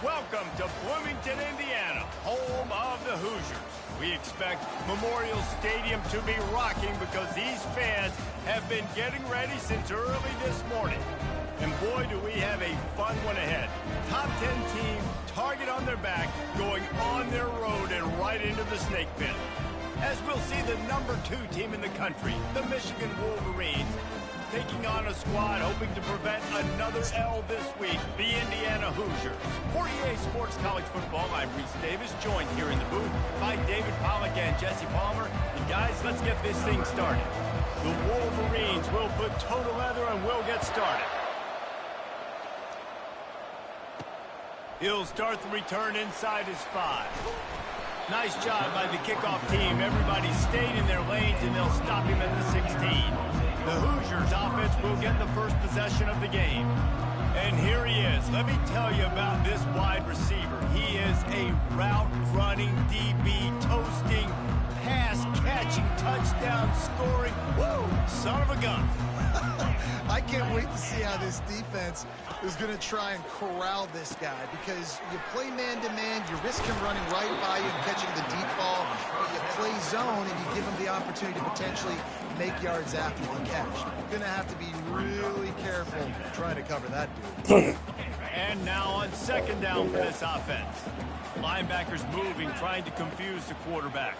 Welcome to Bloomington, Indiana, home of the Hoosiers. We expect Memorial Stadium to be rocking because these fans have been getting ready since early this morning. And boy, do we have a fun one ahead. Top 10 team, target on their back, going on their road and right into the snake pit. As we'll see the number 2 team in the country, the Michigan Wolverines, taking on a squad hoping to prevent another L this week, the Indiana Hoosiers. For EA Sports College Football, I'm Reese Davis, joined here in the booth by David Pollack and Jesse Palmer. And guys, let's get this thing started. The Wolverines will put total leather and we'll get started. He'll start the return inside his 5. Nice job by the kickoff team. Everybody stayed in their lanes and they'll stop him at the 16. The Hoosiers offense will get the first possession of the game. And here he is. Let me tell you about this wide receiver. He is a route-running DB, toasting, pass-catching, touchdown-scoring, woo, son of a gun. I can't wait to see how this defense is going to try and corral this guy, because you play man-to-man, you risk him running right by you and catching the deep ball. You play zone and you give him the opportunity to potentially make yards after the catch. You're going to have to be really careful trying to cover that dude. And now on second down for this offense. Linebackers moving, trying to confuse the quarterback.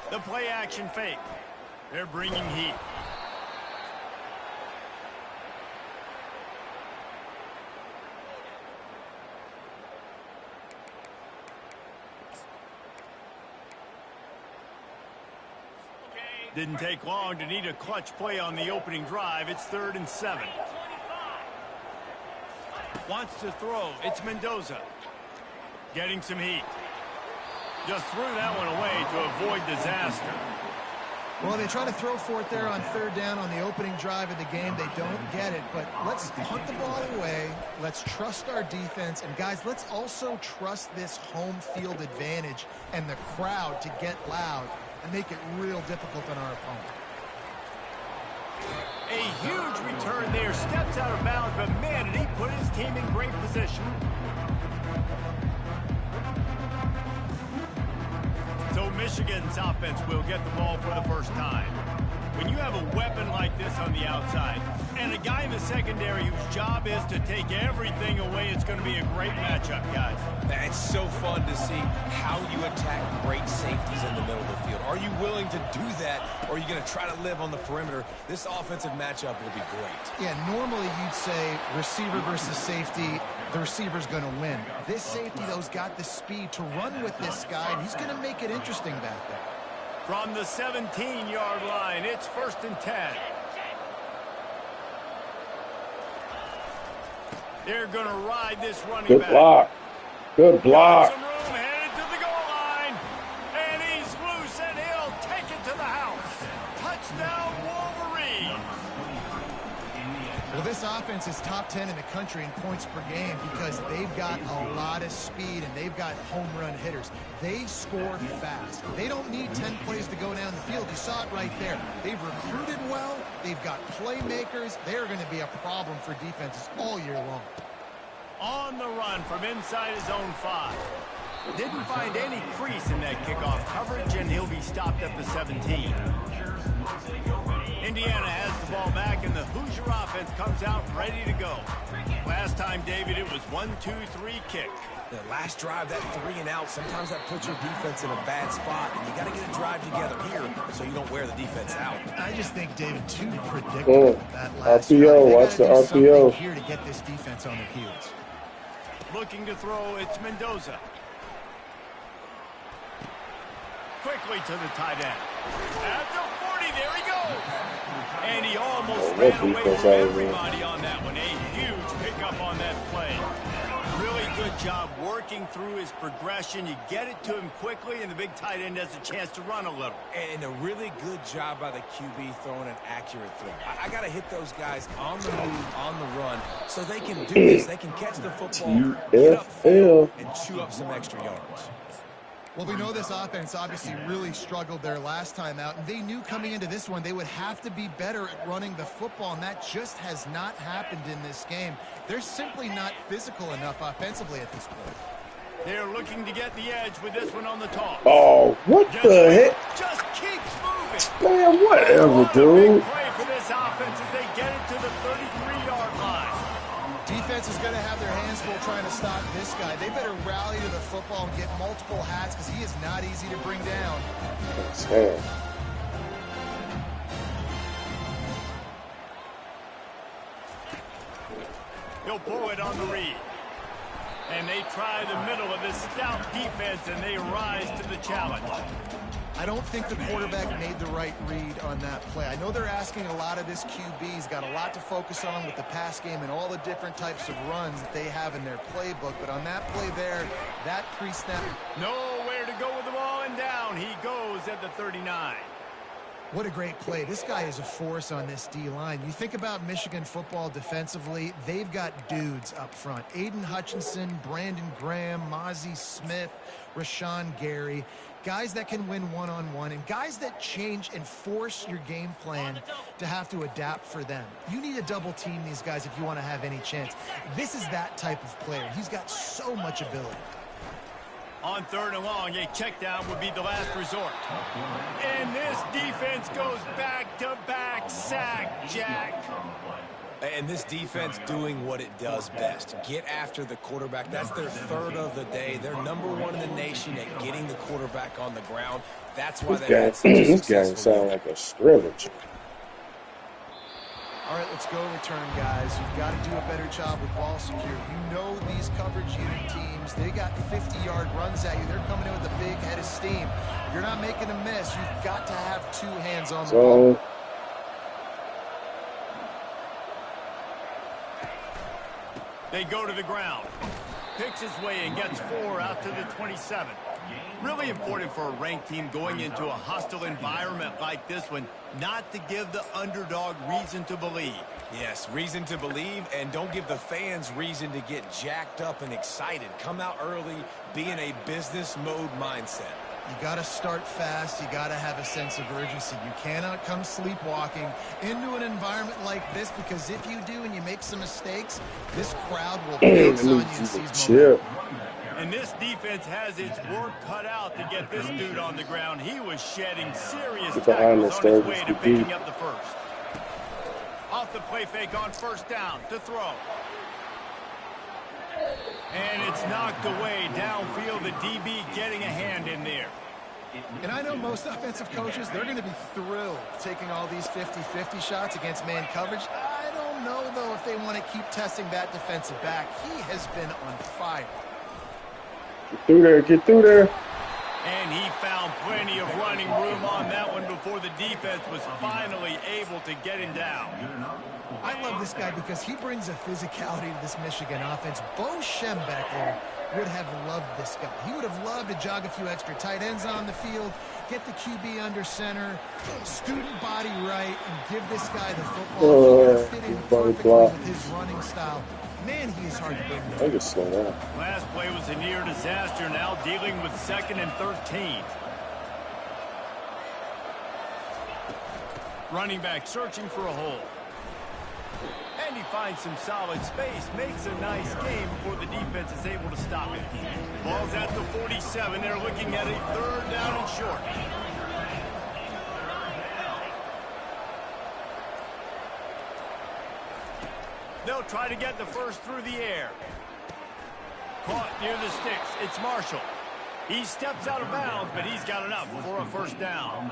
The play action fake. They're bringing heat. Didn't take long to need a clutch play on the opening drive. It's 3rd and 7. Wants to throw. It's Mendoza. Getting some heat. Just threw that one away to avoid disaster. Well, they try to throw for it there on 3rd down on the opening drive of the game. They don't get it, but let's punt the ball away. Let's trust our defense. And, guys, let's also trust this home field advantage and the crowd to get loud and make it real difficult on our opponent. A huge return there. Steps out of bounds, but, man, did he put his team in great position. So Michigan's offense will get the ball for the first time. When you have a weapon like this on the outside and a guy in the secondary whose job is to take everything away, it's going to be a great matchup, guys. It's so fun to see how you attack great safeties in the middle of the field. Are you willing to do that, or are you going to try to live on the perimeter? This offensive matchup will be great. Yeah, normally you'd say receiver versus safety, the receiver's going to win. This safety, though's got the speed to run with this guy, and he's going to make it interesting back there. From the 17-yard line, it's 1st and 10. They're going to ride this running Good back. block. Good block. Some room, headed to the goal line. And he's loose, and he'll take it to the house. Touchdown, Wolverine. Well, this offense is top 10 in the country in points per game because they've got a lot of speed and they've got home run hitters. They score fast. They don't need 10 plays to go down the field. You saw it right there. They've recruited well. They've got playmakers. They're going to be a problem for defenses all year long. On the run from inside his own 5. Didn't find any crease in that kickoff coverage, and he'll be stopped at the 17. Indiana has the ball back, and the Hoosier offense comes out ready to go. Last time, David, it was 1-2-3 kick. The last drive, that 3 and out, sometimes that puts your defense in a bad spot, and you got to get a drive together here so you don't wear the defense out. I just think, David, too predictable that last RPO, drive. watch the RPO. Here to get this defense on their heels. Looking to throw, it's Mendoza. Quickly to the tight end. At the 40, there he goes. And he almost ran away from everybody on that one. A huge pickup on that play. Really good job working through his progression. You get it to him quickly, and the big tight end has a chance to run a little. And a really good job by the QB throwing an accurate throw. I got to hit those guys on the move, on the run, so they can do this. They can catch the football, get upfield, and chew up some extra yards. Well, we know this offense obviously really struggled their last time out, and they knew coming into this one they would have to be better at running the football, and that just has not happened in this game. They're simply not physical enough offensively at this point. They're looking to get the edge with this one on the top. Oh, what the heck? Just keeps moving. Man, whatever, dude. Play for this offense as they get it to the 33-yard line. Defense is going to have their hands full trying to stop this guy. They better rally to the football and get multiple hats because he is not easy to bring down. Damn. He'll pull it on the read. And they try the middle of this stout defense, and they rise to the challenge. I don't think the quarterback made the right read on that play. I know they're asking a lot of this QB. He's got a lot to focus on with the pass game and all the different types of runs that they have in their playbook. But on that play there, that pre-snap. Nowhere to go with the ball, and down he goes at the 39. What a great play. This guy is a force on this D-line. You think about Michigan football defensively, they've got dudes up front. Aiden Hutchinson, Brandon Graham, Mozzie Smith, Rashawn Gary. Guys that can win one-on-one and guys that change and force your game plan to have to adapt for them. You need to double team these guys if you want to have any chance. This is that type of player. He's got so much ability. On 3rd and long, a check down would be the last resort. And this defense goes back-to-back sack, Jack. And this defense doing what it does best. Get after the quarterback. That's their 3rd of the day. They're #1 in the nation at getting the quarterback on the ground. That's why they had such a This game sounds like a scrimmage. All right, let's go return, guys. You've got to do a better job with ball security. You know these coverage unit teams, they got 50-yard runs at you. They're coming in with a big head of steam. You're not making a miss. You've got to have 2 hands on the ball. They go to the ground. Picks his way and gets 4 out to the 27. Really important for a ranked team going into a hostile environment like this one, not to give the underdog reason to believe. Yes, reason to believe, and don't give the fans reason to get jacked up and excited. Come out early, be in a business mode mindset. You got to start fast. You got to have a sense of urgency. You cannot come sleepwalking into an environment like this, because if you do and you make some mistakes, this crowd will pounce on you and seize momentum. And this defense has its work cut out to get this dude on the ground. He was shedding serious tackles on his way to picking up the first. Off the play fake on 1st down to throw. And it's knocked away downfield. The DB getting a hand in there. And I know most offensive coaches, they're going to be thrilled taking all these 50-50 shots against man coverage. I don't know, though, if they want to keep testing that defensive back. He has been on fire. Get through there, get through there. And he found plenty of running room on that one before the defense was finally able to get him down. I love this guy because he brings a physicality to this Michigan offense. Bo Schembechler would have loved this guy. He would have loved to jog a few extra tight ends on the field, get the QB under center, student body right, and give this guy the football. He would fit in perfectly with his running style. Man, he is hard to bring down. I can slow down. Last play was a near disaster, now dealing with 2nd and 13. Running back searching for a hole. And he finds some solid space, makes a nice game before the defense is able to stop it. Ball's at the 47. They're looking at a 3rd down and short. They'll try to get the first through the air. Caught near the sticks. It's Marshall. He steps out of bounds, but he's got enough for a 1st down.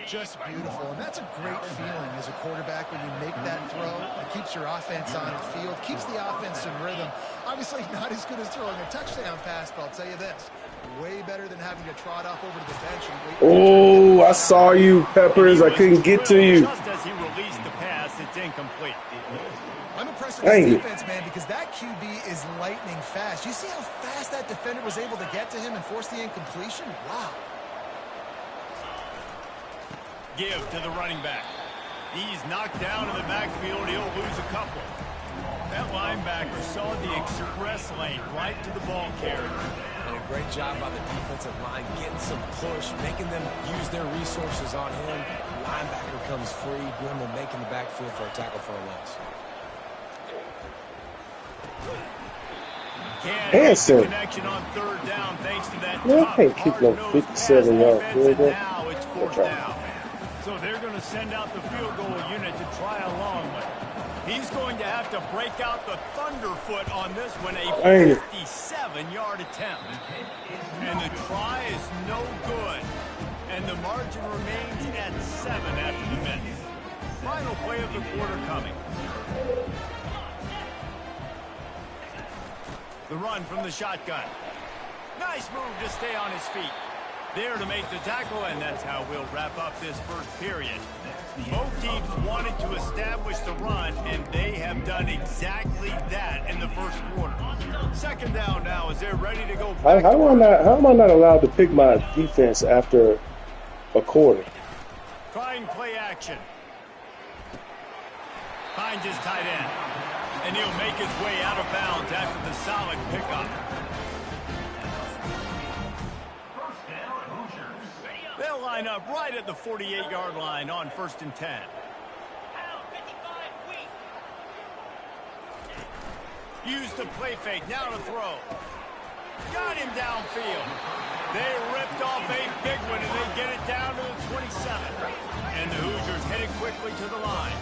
Just beautiful, and that's a great feeling as a quarterback when you make that throw. It keeps your offense on the field, keeps the offense in rhythm. Obviously not as good as throwing a touchdown pass, but I'll tell you this, way better than having to trot off over to the bench and wait. Oh, I saw you, Peppers. I couldn't get to you. Just as he released the pass, it's incomplete. I'm impressed with this defense, man, because that QB is lightning fast. You see how fast that defender was able to get to him and force the incompletion? Wow. Give to the running back. He's knocked down in the backfield. He'll lose a couple. That linebacker saw the express lane right to the ball carrier. And a great job by the defensive line, getting some push, making them use their resources on him. Linebacker comes free, Grimmer making the backfield for a tackle for a loss. Hanson. Connection on third down thanks to that I can't keep no 57-yard field goal. Now it's fourth down. So they're going to send out the field goal unit to try a long one. He's going to have to break out the thunderfoot on this one, a 57-yard attempt. And the try is no good. And the margin remains at 7 after the miss. Final play of the quarter coming. The run from the shotgun. Nice move to stay on his feet. There to make the tackle, and that's how we'll wrap up this first period. Both teams wanted to establish the run, and they have done exactly that in the first quarter. Second down now as they're ready to go back. How am I not allowed to pick my defense after a quarter? Trying play action. Finds his tight end. And he'll make his way out of bounds after the solid pickup. They'll line up right at the 48-yard line on 1st and 10. Use the play fake, now to throw. Got him downfield. They ripped off a big one, and they get it down to the 27. And the Hoosiers headed quickly to the line.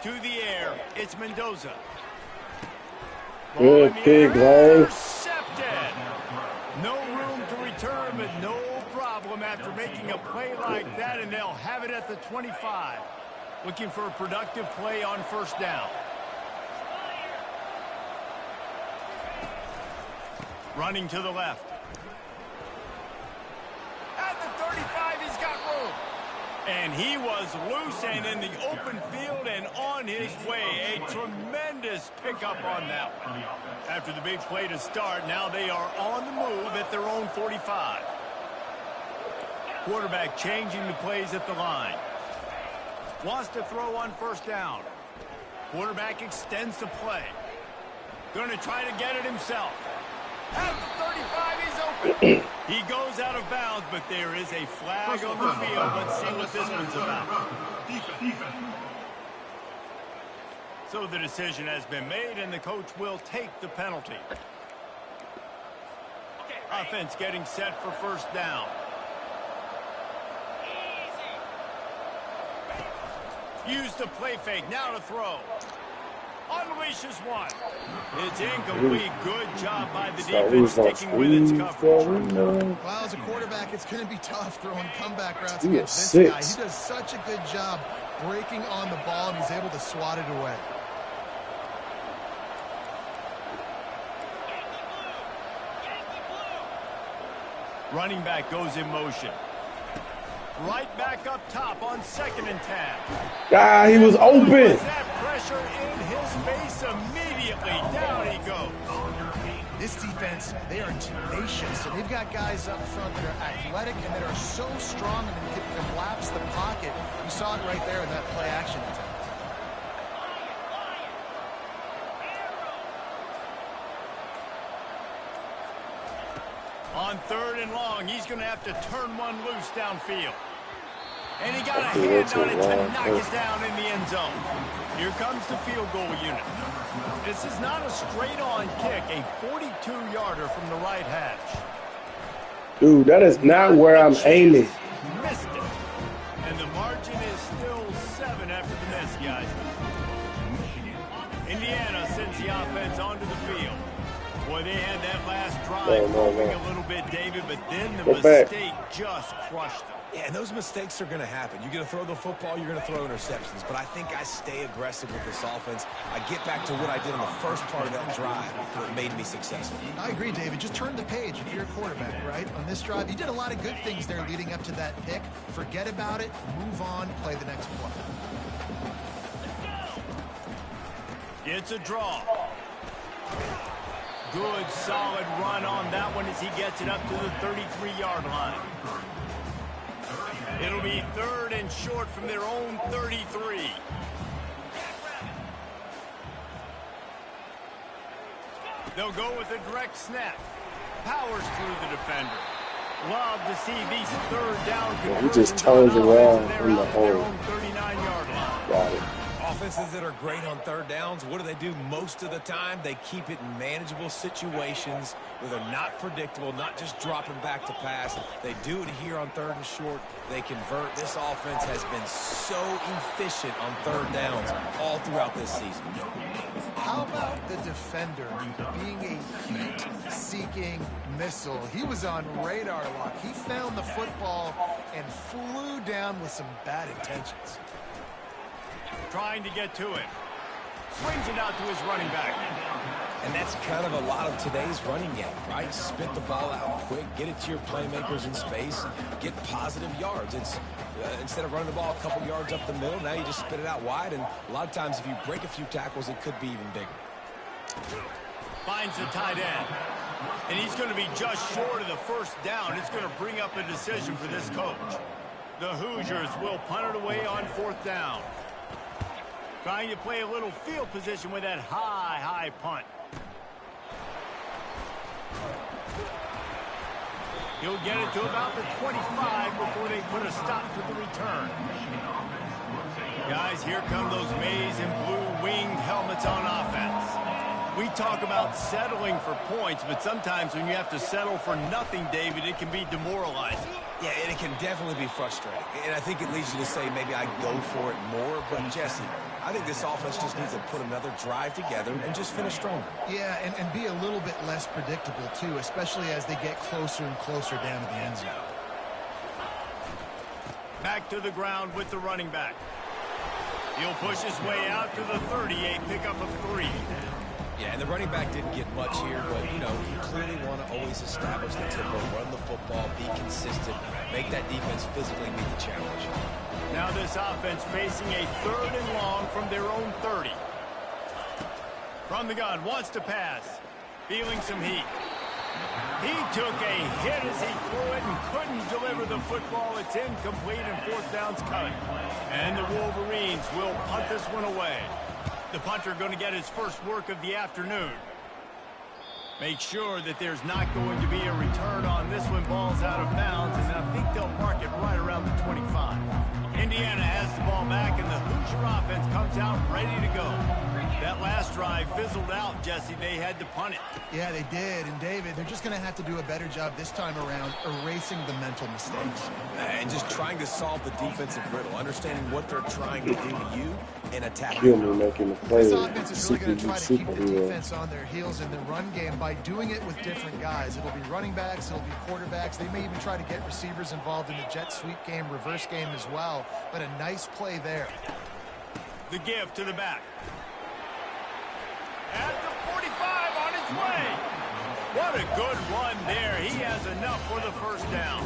To the air, it's Mendoza. Good big leg. Intercepted. No room to return, but no problem after making a play like that, and they'll have it at the 25. Looking for a productive play on first down. Running to the left. At the 35, he's got room. And he was loose and in the open field and on his way. A tremendous pickup on that one. After the big play to start, now they are on the move at their own 45. Quarterback changing the plays at the line. Wants to throw on first down. Quarterback extends the play. Going to try to get it himself. At the 35, he's open. He goes out of bounds, but there is a flag on the field. Let's see what this one's about. So the decision has been made, and the coach will take the penalty. Offense getting set for first down. Use the play fake, now to throw. Unleashes one. It's incomplete. Good job by the defense sticking with its coverage. Well, as a quarterback, it's going to be tough throwing comeback routes against this guy. He does such a good job breaking on the ball, and he's able to swat it away. Running back goes in motion. Right back up top on 2nd and 10. He was open. That pressure in his face immediately. Down he goes. This defense, they are tenacious, and they've got guys up front that are athletic and that are so strong and can collapse the pocket. You saw it right there in that play action attempt. On 3rd and long, he's going to have to turn one loose downfield. And he got a hand on it to knock it down in the end zone. Here comes the field goal unit. This is not a straight-on kick, a 42-yarder from the right hash. Dude, that is not where I'm aiming. Missed it. And the margin is still 7 after the miss, guys. Indiana sends the offense onto the field. Boy, they had that last drive moving a little bit, David, but then the mistake just crushed them. Yeah, and those mistakes are going to happen. You're going to throw the football, you're going to throw interceptions. But I think I stay aggressive with this offense. I get back to what I did in the first part of that drive that made me successful. I agree, David. Just turn the page if you're a quarterback, right? On this drive, you did a lot of good things there leading up to that pick. Forget about it, move on, play the next play. It's a draw. Good, solid run on that one as he gets it up to the 33-yard line. It'll be 3rd and short from their own 33. They'll go with a direct snap. Powers through the defender. Love to see these 3rd down conversions. He just turns around in the hole. 39-yard line. Got it. Offenses that are great on 3rd downs, what do? Most of the time, they keep it in manageable situations where they're not predictable, not just dropping back to pass. They do it here on 3rd and short. They convert. This offense has been so efficient on 3rd downs all throughout this season. How about the defender being a heat-seeking missile? He was on radar lock. He found the football and flew down with some bad intentions. Trying to get to it. Swings it out to his running back. And that's kind of a lot of today's running game, right? Spit the ball out quick, get it to your playmakers in space, get positive yards. It's instead of running the ball a couple yards up the middle, now you just spit it out wide, and a lot of times if you break a few tackles, it could be even bigger. Finds the tight end. And he's going to be just short of the 1st down. It's going to bring up a decision for this coach. The Hoosiers will punt it away on 4th down. Trying to play a little field position with that high punt. He'll get it to about the 25 before they put a stop to the return. Guys, here come those maize and blue winged helmets on offense. We talk about settling for points, but sometimes when you have to settle for nothing, David, it can be demoralizing. Yeah, and it can definitely be frustrating. And I think it leads you to say maybe I go for it more. But, Jesse, I think this offense just needs to put another drive together and just finish stronger. Yeah, and be a little bit less predictable, too, especially as they get closer and closer down to the end zone. Back to the ground with the running back. He'll push his way out to the 38, pickup of 3. Yeah, and the running back didn't get much here, but, you clearly want to always establish the tempo, run the football, be consistent, make that defense physically meet the challenge. Now this offense facing a 3rd and long from their own 30. From the gun, wants to pass. Feeling some heat. He took a hit as he threw it and couldn't deliver the football. It's incomplete and 4th down's coming. And the Wolverines will punt this one away. The punter going to get his first work of the afternoon. Make sure that there's not going to be a return on this one. Ball's out of bounds, and I think they'll mark it right around the 25. Indiana has the ball back, and the Hoosier offense comes out ready to go. That last drive fizzled out, Jesse. They had to punt it. Yeah, they did. And, David, they're just going to have to do a better job this time around erasing the mental mistakes. And just trying to solve the defensive riddle, understanding what they're trying to do to you and attacking. Making the play. This offense is really going to try to keep the defense on their heels in the run game by doing it with different guys. It'll be running backs, it'll be quarterbacks. They may even try to get receivers involved in the jet sweep game, reverse game as well. But a nice play there. The give to the back. At the 45 on his way. What a good run there. He has enough for the 1st down.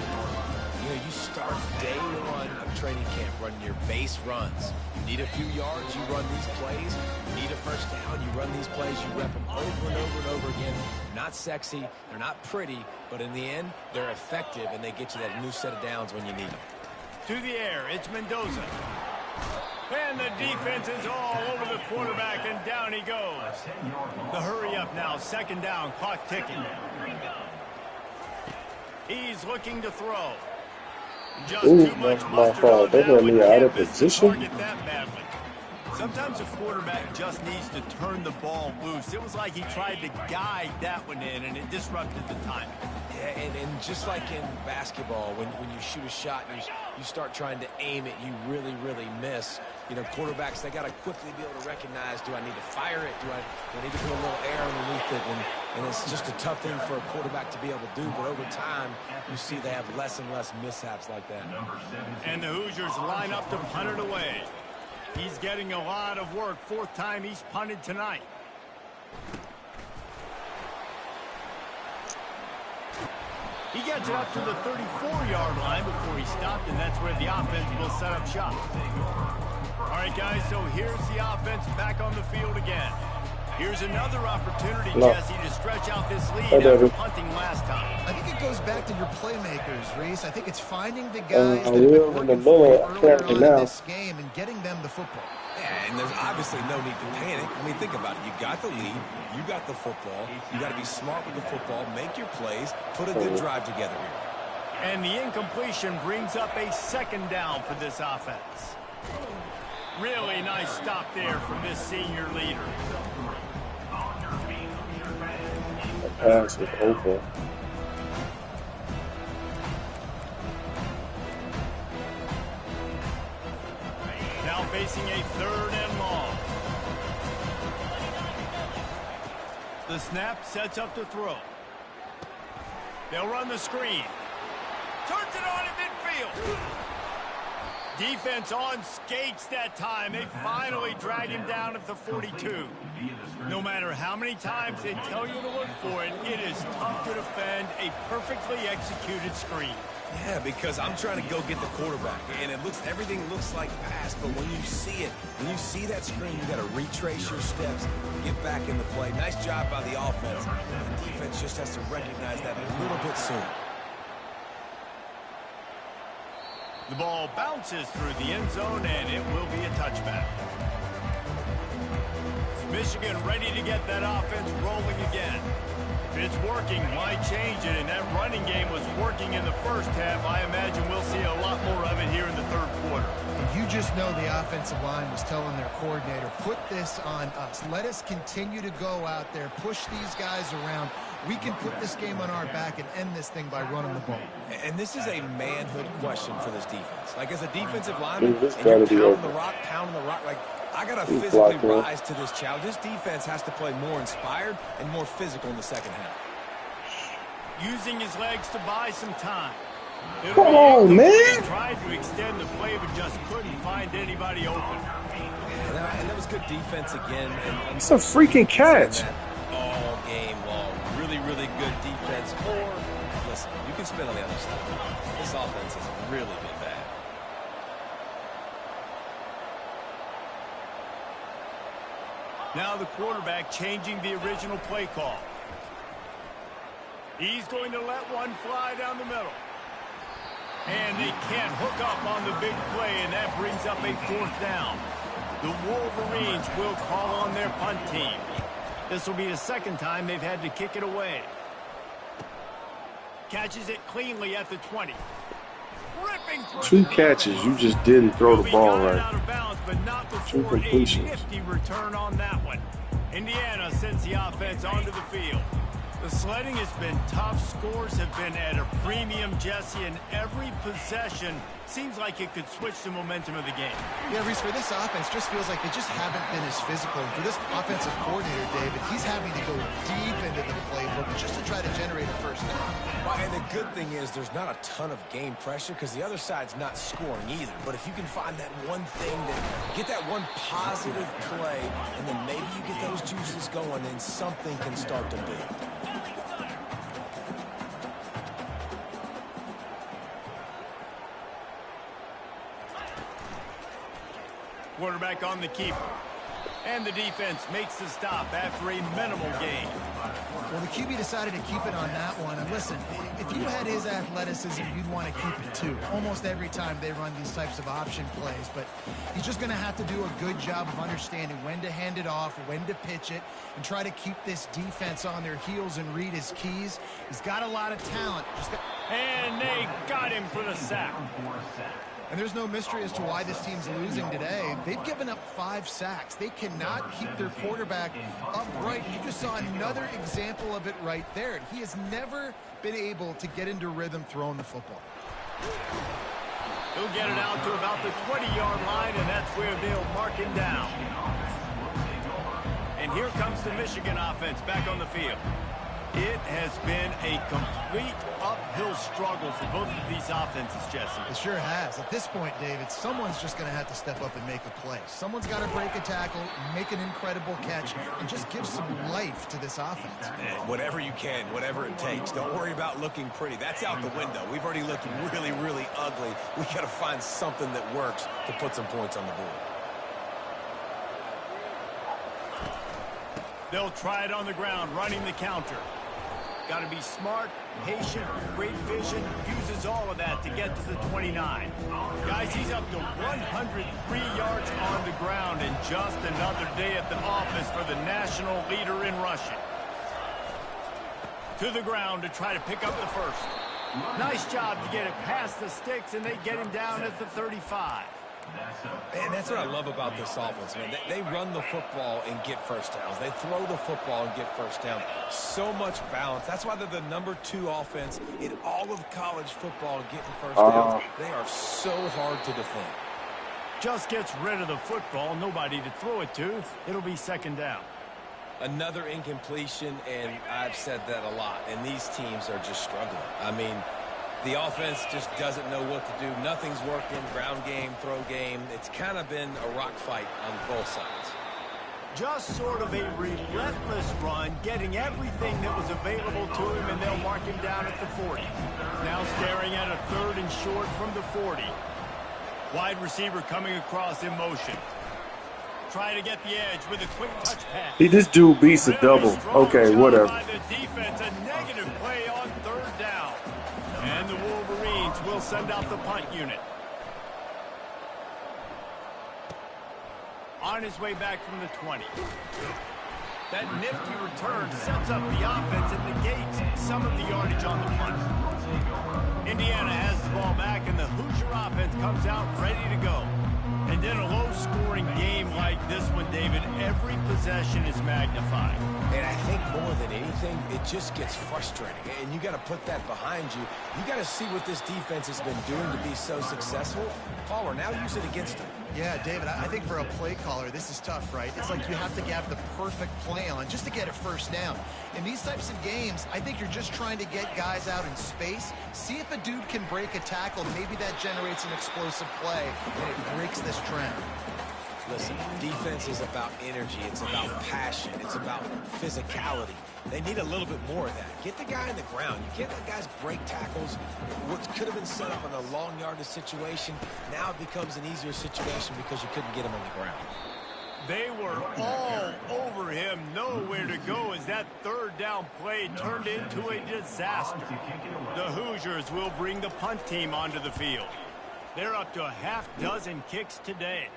You start day 1 of training camp running your base runs. You need a few yards, you run these plays. You need a 1st down, you run these plays. You rep them over and over and over again. They're not sexy, they're not pretty, but in the end, they're effective, and they get you that new set of downs when you need them. To the air, it's Mendoza. And the defense is all over the quarterback, and down he goes. The hurry up now, 2nd down, clock ticking. He's looking to throw. Just too much mustard on that one. Can't miss the target that badly. Sometimes a quarterback just needs to turn the ball loose. It was like he tried to guide that one in, and it disrupted the timing. Yeah, and just like in basketball, when you shoot a shot and you start trying to aim it, you really, really miss. Quarterbacks, they got to quickly be able to recognize, do I need to fire it? Do I need to put a little air underneath it? And it's just a tough thing for a quarterback to be able to do. But over time, you see they have less and less mishaps like that. And the Hoosiers line up to punt it away. He's getting a lot of work. 4th time he's punted tonight. He gets it up to the 34-yard line before he stopped, and that's where the offense will set up shop. All right, guys, so here's the offense back on the field again. Here's another opportunity, Jesse, to stretch out this lead after punting last time. I think it goes back to your playmakers, Reese. I think it's finding the guys that have been Will and the working for you Bull earlier on in now. this game and getting them the football. Yeah, and there's obviously no need to panic. I mean, think about it. You got the lead. You got the football. You got to be smart with the football. Make your plays. Put a good drive together here. And the incompletion brings up a second down for this offense. Really nice stop there from this senior leader. The pass is open. Now facing a 3rd and long. The snap sets up the throw. They'll run the screen. Turns it on in midfield. Defense on skates that time. They finally drag him down at the 42. No matter how many times they tell you to look for it, it is tough to defend a perfectly executed screen. Yeah, because I'm trying to go get the quarterback, and everything looks like pass, but when you see it, when you see that screen, you got to retrace your steps, get back in the play. Nice job by the offense. The defense just has to recognize that a little bit sooner. The ball bounces through the end zone, and it will be a touchback. Michigan ready to get that offense rolling again. If it's working, why change it? And that running game was working in the first half. I imagine we'll see a lot more of it here in the 3rd quarter. You just know the offensive line was telling their coordinator, put this on us. Let us continue to go out there, push these guys around. We can put this game on our back and end this thing by running the ball. And this is a manhood question for this defense. Like, as a defensive lineman, and you're pounding the rock, like, I got to physically rise to this challenge. This defense has to play more inspired and more physical in the second half. Using his legs to buy some time. Come on, man. He tried to extend the play, but just couldn't find anybody open. And that was good defense again. It's a freaking catch. All game long. Really, really good defense. Or, listen, you can spin on the other side. This offense has really been bad. Now the quarterback changing the original play call. He's going to let one fly down the middle. And they can't hook up on the big play, and that brings up a 4th down. The Wolverines will call on their punt team. This will be the 2nd time they've had to kick it away. Catches it cleanly at the 20. 2 catches. You just didn't throw the ball right. Out of bounds, but not 2 before a completions. nifty return on that one. Indiana sends the offense onto the field. The sledding has been tough. Scores have been at a premium, Jesse, and every possession seems like it could switch the momentum of the game. Yeah, Reese, for this offense, just feels like they just haven't been as physical. And for this offensive coordinator, David, he's having to go deep into the playbook just to try to generate a 1st down. Well, and the good thing is there's not a ton of game pressure because the other side's not scoring either. But if you can find that one thing, get that one positive play, and then maybe you get those juices going, and something can start to build. Quarterback on the keeper. And the defense makes the stop after a minimal gain. Well, the QB decided to keep it on that one. And listen, if you had his athleticism, you'd want to keep it too. Almost every time they run these types of option plays. But he's just going to have to do a good job of understanding when to hand it off, when to pitch it, and try to keep this defense on their heels and read his keys. He's got a lot of talent. And they got him for the sack. And there's no mystery as to why this team's losing today. They've given up 5 sacks. They cannot keep their quarterback upright. You just saw another example of it right there. He has never been able to get into rhythm throwing the football. He'll get it out to about the 20-yard line, and that's where they'll mark him down. And here comes the Michigan offense back on the field. It has been a complete uphill struggle for both of these offenses, Jesse. It sure has. At this point, David, someone's just going to have to step up and make a play. Someone's got to break a tackle, make an incredible catch, and just give some life to this offense. Whatever you can, whatever it takes. Don't worry about looking pretty. That's out the window. We've already looked really, really ugly. We got to find something that works to put some points on the board. They'll try it on the ground, running the counter. Got to be smart, patient, great vision, uses all of that to get to the 29. Guys, he's up to 103 yards on the ground, and just another day at the office for the national leader in rushing. To the ground to try to pick up the first. Nice job to get it past the sticks, and they get him down at the 35. And that's what I love about this offense, man. They run the football and get first downs. They throw the football and get first downs. So much balance. That's why they're the #2 offense in all of college football getting first downs. They are so hard to defend. Just gets rid of the football. Nobody to throw it to. It'll be second down. Another incompletion, and I've said that a lot. And these teams are just struggling. I mean, the offense just doesn't know what to do. Nothing's working. Ground game, throw game. It's kind of been a rock fight on both sides. Just sort of a relentless run, getting everything that was available to him, and they'll mark him down at the 40. Now staring at a 3rd and short from the 40. Wide receiver coming across in motion. Try to get the edge with a quick touch pass. This dude beats a double. Okay, whatever. By the defense, a negative play on 3rd down. And the Wolverines will send out the punt unit. On his way back from the 20. That nifty return sets up the offense and negates some of the yardage on the punt. Indiana has the ball back, and the Hoosier offense comes out ready to go. And in a low-scoring game like this one, David, every possession is magnified. And I think more than anything, it just gets frustrating. And you got to put that behind you. You got to see what this defense has been doing to be so successful. Palmer, now use it against them. Yeah, David, I think for a play caller, this is tough, right? It's like you have to have the perfect play on just to get a first down. In these types of games, I think you're just trying to get guys out in space, see if a dude can break a tackle. Maybe that generates an explosive play, and it breaks this trend. Listen, defense is about energy. It's about passion. It's about physicality. They need a little bit more of that. Get the guy in the ground. You can't let guys break tackles. What could have been set up in a long yardage situation, now it becomes an easier situation because you couldn't get him on the ground. They were all over him, nowhere to go as that 3rd down play turned into a disaster. The Hoosiers will bring the punt team onto the field. They're up to a half-dozen kicks today.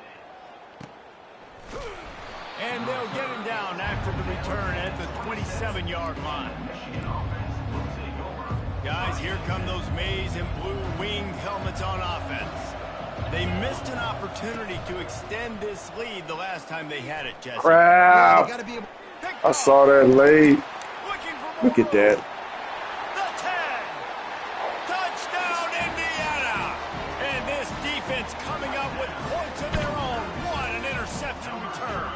And they'll get him down after the return at the 27-yard line. Guys, here come those maize and blue winged helmets on offense. They missed an opportunity to extend this lead the last time they had it, Jesse. Crap. I saw that late. Look at that. The 10. Touchdown, Indiana. And this defense coming up with points of their own. What an interception return.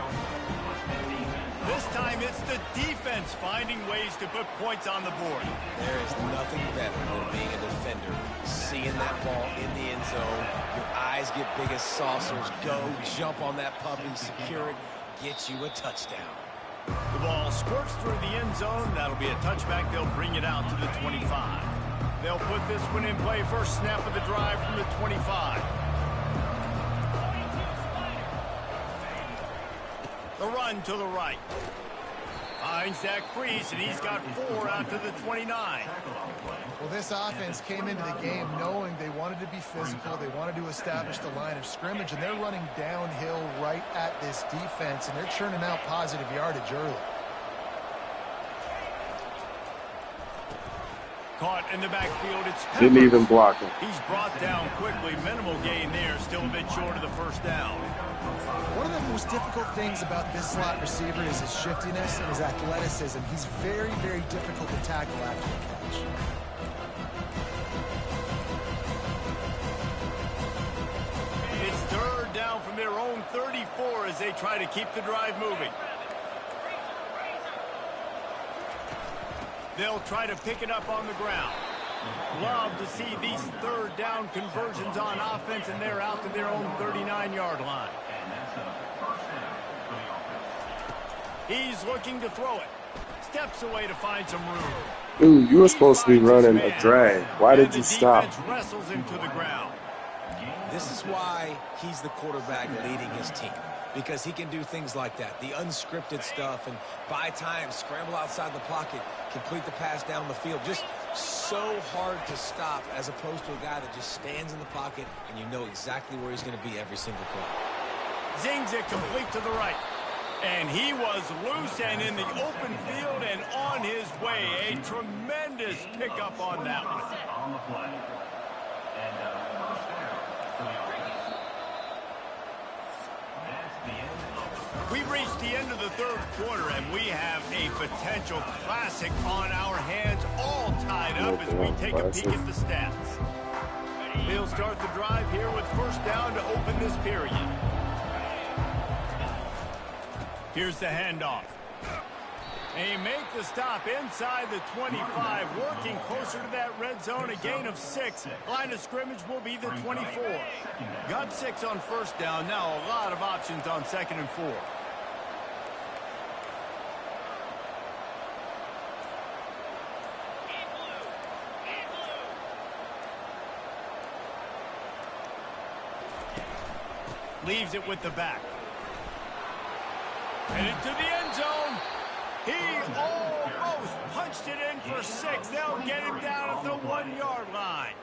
This time it's the defense finding ways to put points on the board. There is nothing better than being a defender. Seeing that ball in the end zone, your eyes get big as saucers. Go, jump on that puppy, secure it, get you a touchdown. The ball squirts through the end zone. That'll be a touchback. They'll bring it out to the 25. They'll put this one in play. First snap of the drive from the 25. The run to the right. Finds that crease, and he's got 4 out to the 29. Well, this offense came into the game knowing they wanted to be physical. They wanted to establish the line of scrimmage, and they're running downhill right at this defense, and they're churning out positive yardage early. Caught in the backfield. It's Peppers. Didn't even block him. He's brought down quickly. Minimal gain there. Still a bit short of the first down. One of the most difficult things about this slot receiver is his shiftiness and his athleticism. He's very, very difficult to tackle after the catch. It's 3rd down from their own 34 as they try to keep the drive moving. They'll try to pick it up on the ground. Love to see these 3rd down conversions on offense, and they're out to their own 39-yard line. He's looking to throw it. Steps away to find some room. Dude, you were supposed to be running a drag. Why did you stop? The defense wrestles him to the ground. This is why he's the quarterback leading his team. because he can do things like that, the unscripted stuff, and buy time, scramble outside the pocket, complete the pass down the field. Just so hard to stop as opposed to a guy that just stands in the pocket and you know exactly where he's going to be every single play. Zings it complete to the right. And he was loose and in the open field and on his way. A tremendous pickup on that one. On the play. And first down for the Raiders. That's the end of We've reached the end of the third quarter, and we have a potential classic on our hands, all tied up as we take a peek at the stats. He'll start the drive here with first down to open this period. Here's the handoff. They make the stop inside the 25, working closer to that red zone, a gain of 6. Line of scrimmage will be the 24. Got 6 on first down, now a lot of options on 2nd and 4. Leaves it with the back. Headed to the end zone. He almost punched it in for 6. They'll get him down at the 1-yard line.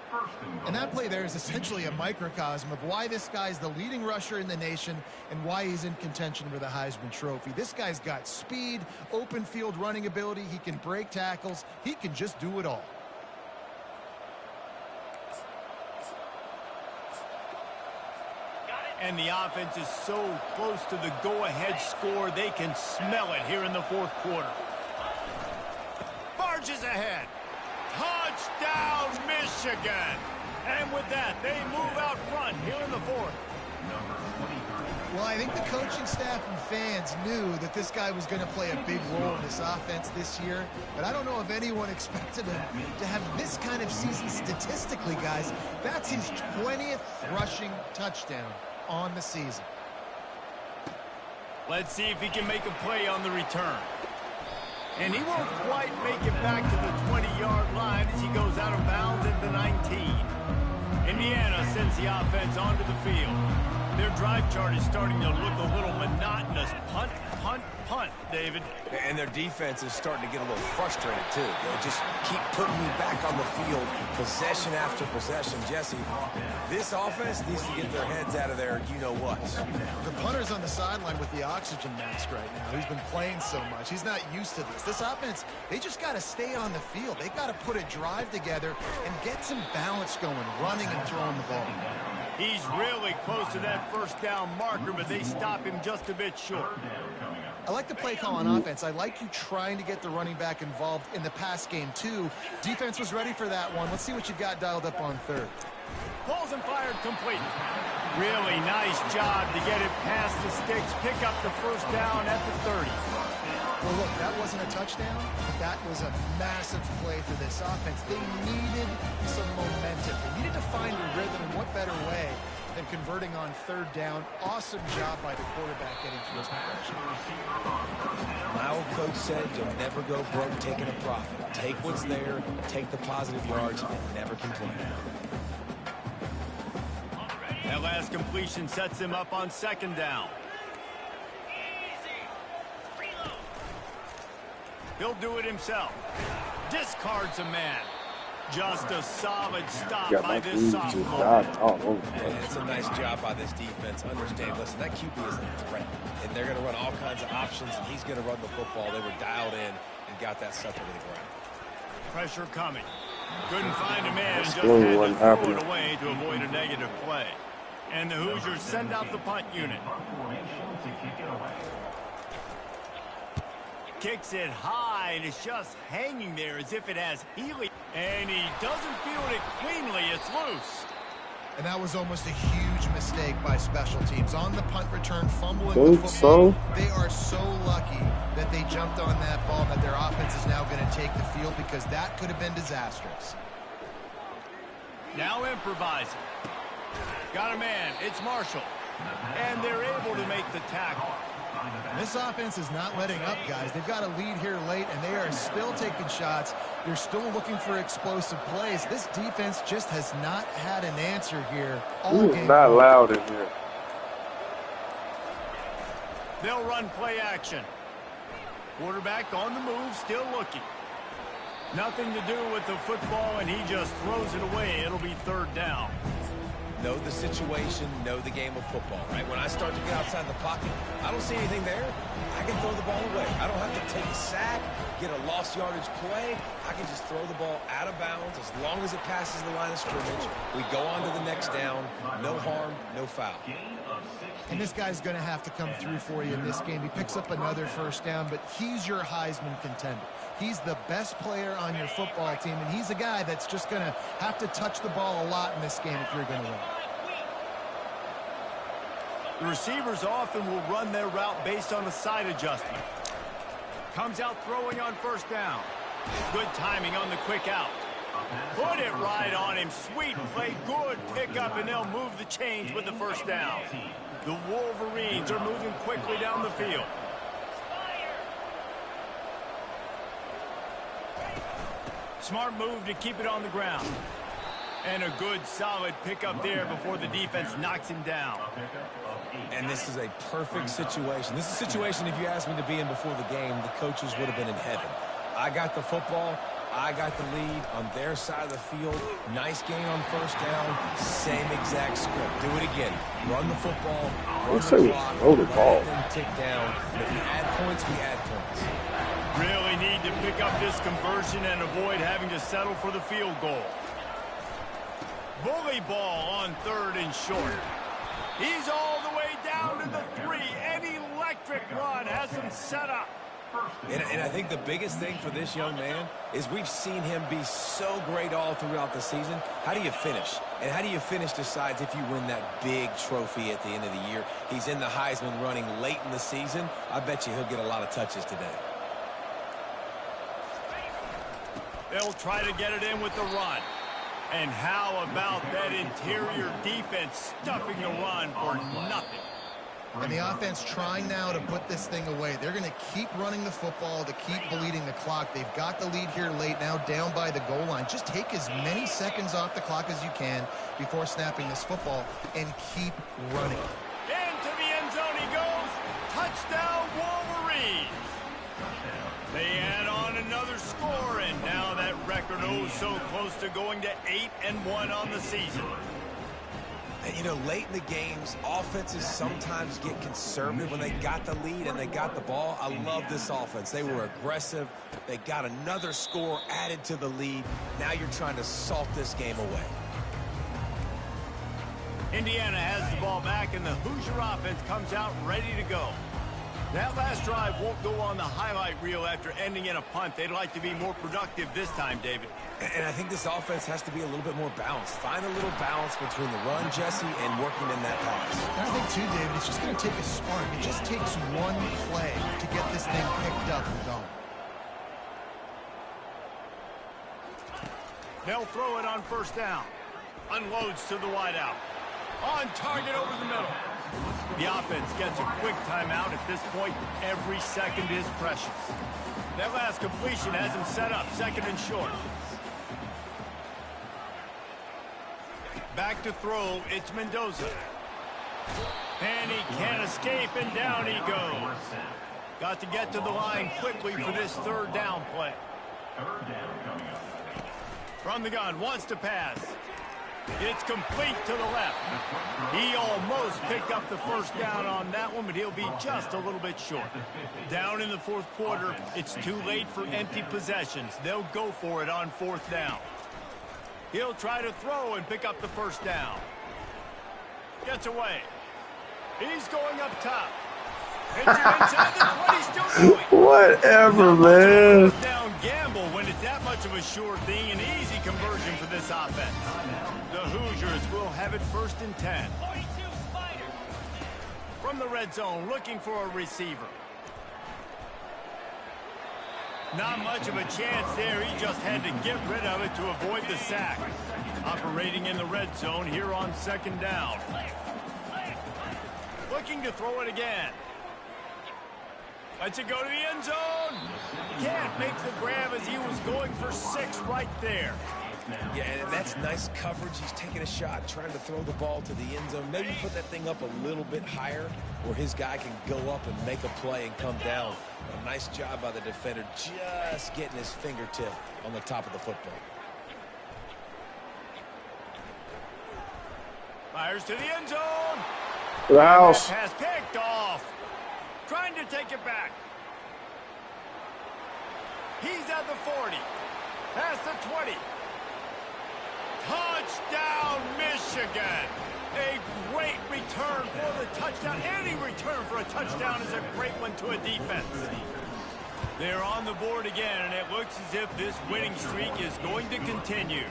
And that play there is essentially a microcosm of why this guy's the leading rusher in the nation and why he's in contention for the Heisman Trophy. This guy's got speed, open field running ability. He can break tackles. He can just do it all. And the offense is so close to the go-ahead score, they can smell it here in the fourth quarter. Barges ahead. Touchdown, Michigan. And with that, they move out front here in the fourth. Well, I think the coaching staff and fans knew that this guy was going to play a big role in this offense this year, but I don't know if anyone expected him to have this kind of season statistically, guys. That's his 20th rushing touchdown on the season. Let's see if he can make a play on the return. And he won't quite make it back to the 20-yard line as he goes out of bounds at the 19. Indiana sends the offense onto the field. Their drive chart is starting to look a little monotonous. Punt, punt, punt, David. And their defense is starting to get a little frustrated, too. They just keep putting me back on the field, possession after possession. Jesse, this offense needs to get their heads out of there, you-know-what. The punter's on the sideline with the oxygen mask right now. He's been playing so much. He's not used to this. This offense, they just got to stay on the field. They got to put a drive together and get some balance going, running and throwing the ball. He's really close to that first down marker, but they stop him just a bit short. I like the play call on offense. I like you trying to get the running back involved in the pass game, too. Defense was ready for that one. Let's see what you got dialed up on third. Pulls and fired complete. Really nice job to get it past the sticks, pick up the first down at the 30. Well, look, that wasn't a touchdown. That was a massive play for this offense. They needed some momentum. They needed to find a rhythm, and what better way than converting on third down. Awesome job by the quarterback getting to his position. My old coach said you'll never go broke taking a profit. Take what's there, take the positive yards, and never complain. That last completion sets him up on second down. He'll do it himself. Discards a man. Just a solid stop by this sophomore. It's a nice job by this defense. Understand, listen, that QB isn't a threat. And they're going to run all kinds of options, and he's going to run the football. They were dialed in and got that sucker to the ground. Pressure coming. Couldn't find a man and just had to throw it away to avoid a negative play. And the Hoosiers send out the punt unit. Kicks it high, and it's just hanging there as if it has helium. And he doesn't field it cleanly. It's loose. And that was almost a huge mistake by special teams. On the punt return, fumbling the football. They are so lucky that they jumped on that ball, that their offense is now going to take the field, because that could have been disastrous. Now improvising. Got a man. It's Marshall. And they're able to make the tackle. This offense is not letting up, guys. They've got a lead here late, and they are still taking shots. They're still looking for explosive plays. This defense just has not had an answer here all game. Not loud in here. They'll run play action. Quarterback on the move, still looking. Nothing to do with the football, and he just throws it away. It'll be third down. Know the situation, know the game of football, right? When I start to get outside the pocket, I don't see anything there. I can throw the ball away. I don't have to take a sack, get a lost yardage play. I can just throw the ball out of bounds as long as it passes the line of scrimmage. We go on to the next down. No harm, no foul. And this guy's going to have to come through for you in this game. He picks up another first down, but he's your Heisman contender. He's the best player on your football team, and he's a guy that's just going to have to touch the ball a lot in this game if you're going to win. The receivers often will run their route based on a side adjustment. Comes out throwing on first down. Good timing on the quick out. Put it right on him. Sweet play. Good pickup, and they'll move the chains with the first down. The Wolverines are moving quickly down the field. Smart move to keep it on the ground. And a good, solid pickup there before the defense knocks him down. And this is a perfect situation. This is a situation, if you asked me to be in before the game, the coaches would have been in heaven. I got the football. I got the lead on their side of the field. Nice gain on first down. Same exact script. Do it again. Run the football. Run the clock. Let them tick down. And if we add points, we add points. Really need to pick up this conversion and avoid having to settle for the field goal. Bully ball on third and short. He's all the way down to the 3. An electric run has him set up. And I think the biggest thing for this young man is we've seen him be so great all throughout the season. How do you finish? And how do you finish decides if you win that big trophy at the end of the year. He's in the Heisman running late in the season. I bet you he'll get a lot of touches today. They'll try to get it in with the run. And how about that interior defense stuffing the run for nothing? And the offense trying now to put this thing away. They're going to keep running the football to keep bleeding the clock. They've got the lead here late, now down by the goal line. Just take as many seconds off the clock as you can before snapping this football and keep running. Into the end zone he goes. Touchdown, Wolverines. They add on another score, and now that record so close to going to 8-1 on the season. And, you know, late in the games, offenses sometimes get conservative when they got the lead and they got the ball. I love this offense. They were aggressive. They got another score added to the lead. Now you're trying to salt this game away. Indiana has the ball back, and the Hoosier offense comes out ready to go. That last drive won't go on the highlight reel after ending in a punt. They'd like to be more productive this time, David. And I think this offense has to be a little bit more balanced. Find a little balance between the run, Jesse, and working in that pass. And I think, too, David, it's just going to take a spark. It just takes one play to get this thing picked up and going. They'll throw it on first down. Unloads to the wideout. On target over the middle. The offense gets a quick timeout. At this point, every second is precious. That last completion has him set up, second and short. Back to throw, it's Mendoza. And he can't escape, and down he goes. Got to get to the line quickly for this third down play. From the gun, wants to pass. It's complete to the left. He almost picked up the first down on that one, but he'll be just a little bit short. Down in the fourth quarter, it's too late for empty possessions. They'll go for it on fourth down. He'll try to throw and pick up the first down. Gets away. He's going up top. Hits him inside the 20, still going. Whatever, man. Down gamble when it's that much of a sure thing. An easy conversion for this offense. The Hoosiers will have it 1st and 10. From the red zone, looking for a receiver. Not much of a chance there. He just had to get rid of it to avoid the sack. Operating in the red zone here on 2nd down. Looking to throw it again. Lets it go to the end zone. Can't make the grab as he was going for 6 right there. Yeah, and that's nice coverage. He's taking a shot, trying to throw the ball to the end zone. Maybe put that thing up a little bit higher where his guy can go up and make a play and come down. A nice job by the defender just getting his fingertip on the top of the football. Fires to the end zone. To the house. Pass picked off. Trying to take it back. He's at the 40. Past the 20. Touchdown, Michigan. A great return for the touchdown. Any return for a touchdown is a great one to a defense. They're on the board again, and it looks as if this winning streak is going to continue.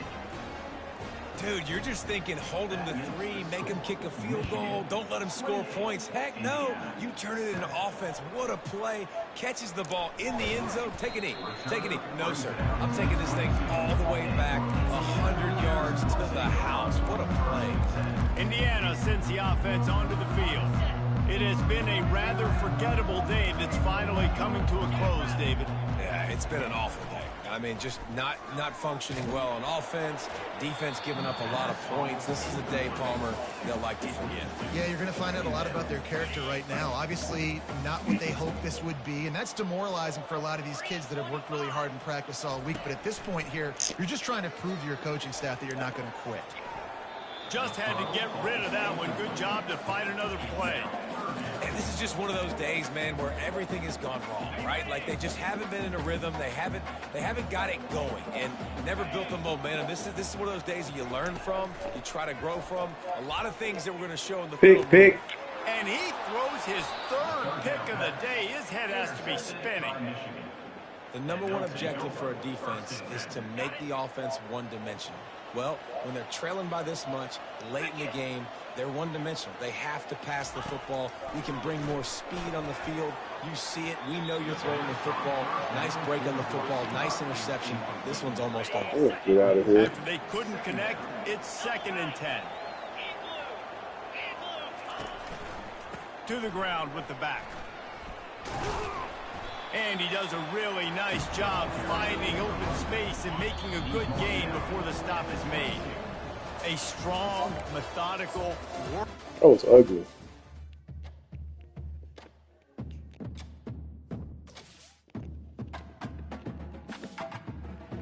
Dude, you're just thinking, hold him to 3, make him kick a field goal, don't let him score points. Heck no, you turn it into offense. What a play. Catches the ball in the end zone. Take a knee. Take a knee. No, sir. I'm taking this thing all the way back 100 yards to the house. What a play. Indiana sends the offense onto the field. It has been a rather forgettable day that's finally coming to a close, David. Yeah, it's been an awful day. I mean, just not functioning well on offense. Defense giving up a lot of points. This is a day, Palmer, they'll like to forget. Yeah, you're going to find out a lot about their character right now. Obviously, not what they hoped this would be, and that's demoralizing for a lot of these kids that have worked really hard in practice all week. But at this point here, you're just trying to prove to your coaching staff that you're not going to quit. Just had to get rid of that one. Good job to find another play. And this is just one of those days, man, where everything has gone wrong, right? Like they just haven't been in a rhythm. They haven't got it going and never built the momentum. This is one of those days that you learn from, you try to grow from. A lot of things that we're going to show in the film. Pick. And he throws his third pick of the day. His head has to be spinning. The number one objective for a defense is to make the offense one-dimensional. Well, when they're trailing by this much late in the game, they're one-dimensional. They have to pass the football. We can bring more speed on the field. You see it. We know you're throwing the football. Nice break on the football. Nice interception. This one's almost over. Get out of here. After they couldn't connect, it's 2nd and 10. To the ground with the back. And he does a really nice job finding open space and making a good gain before the stop is made. A strong, methodical work. That was ugly.